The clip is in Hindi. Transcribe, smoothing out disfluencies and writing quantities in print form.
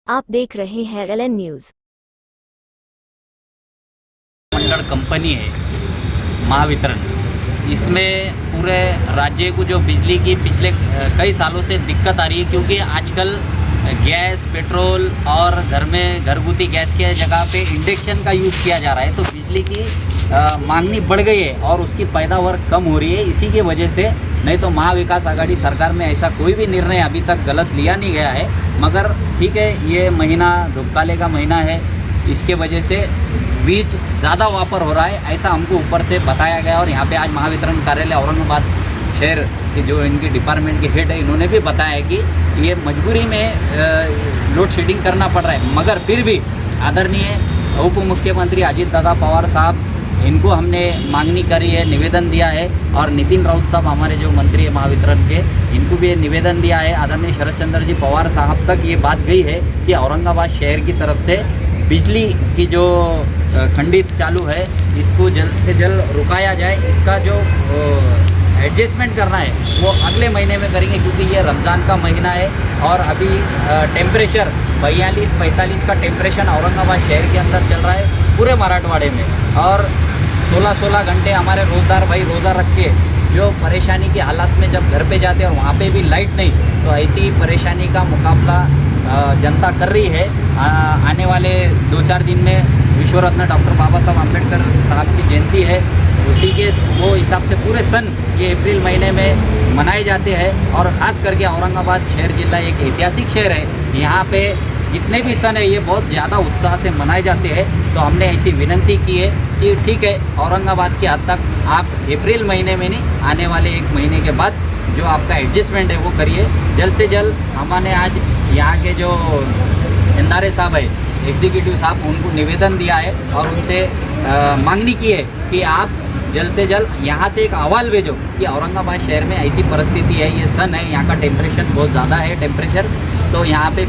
आप देख रहे हैं LN न्यूज़। मंडल कंपनी है महावितरण, इसमें पूरे राज्य को जो बिजली की पिछले कई सालों से दिक्कत आ रही है, क्योंकि आजकल गैस, पेट्रोल और घर में घरगुती गैस के जगह पे इंडक्शन का यूज़ किया जा रहा है, तो बिजली की मांगनी बढ़ गई है और उसकी पैदावार कम हो रही है। इसी की वजह से, नहीं तो महाविकास आघाड़ी सरकार में ऐसा कोई भी निर्णय अभी तक गलत लिया नहीं गया है, मगर ठीक है, ये महीना धूपकाले का महीना है, इसके वजह से बीज ज़्यादा वापर हो रहा है, ऐसा हमको ऊपर से बताया गया। और यहाँ पे आज महावितरण कार्यालय औरंगाबाद शहर के जो इनके डिपार्टमेंट के हेड है, इन्होंने भी बताया कि ये मजबूरी में लोड शेडिंग करना पड़ रहा है, मगर फिर भी आदरणीय उप मुख्यमंत्री अजीत दादा पवार साहब, इनको हमने मांगनी करी है, निवेदन दिया है, और नितिन राउत साहब हमारे जो मंत्री है महावितरण के, इनको भी निवेदन दिया है। आदरणीय शरद चंद्र जी पवार साहब तक ये बात गई है कि औरंगाबाद शहर की तरफ से बिजली की जो खंडित चालू है, इसको जल्द से जल्द रुकाया जाए। इसका जो एडजस्टमेंट करना है वो अगले महीने में करेंगे, क्योंकि ये रमज़ान का महीना है और अभी टेम्परेचर 42-45 का टेम्परेचर औरंगाबाद शहर के अंदर चल रहा है, पूरे मराठवाड़े में। और 16-16 घंटे हमारे रोज़दार भाई रोज़ा रख के जो परेशानी की हालत में जब घर पे जाते हैं और वहाँ पे भी लाइट नहीं, तो ऐसी परेशानी का मुकाबला जनता कर रही है। आने वाले 2-4 दिन में विश्व रत्न डॉक्टर बाबा साहब आम्बेडकर साहब की जयंती है, उसी के वो हिसाब से पूरे सन ये अप्रैल महीने में मनाए जाते हैं। और ख़ास करके औरंगाबाद शहर जिला एक ऐतिहासिक शहर है, यहाँ पे जितने भी सन है ये बहुत ज़्यादा उत्साह से मनाए जाते हैं। तो हमने ऐसी विनती की है कि ठीक है, औरंगाबाद के हद तक आप अप्रैल महीने में नहीं, आने वाले 1 महीने के बाद जो आपका एडजस्टमेंट है वो करिए जल्द से जल्द। हमने आज यहाँ के जो इंदारे साहब है, एग्जीक्यूटिव साहब, उनको निवेदन दिया है और उनसे मांगनी की है कि आप जल्द से जल्द यहाँ से एक अहवाल भेजो कि औरंगाबाद शहर में ऐसी परिस्थिति है, ये सन है, यहाँ का टेम्परेचर बहुत ज़्यादा है टेम्परेचर, तो यहाँ पे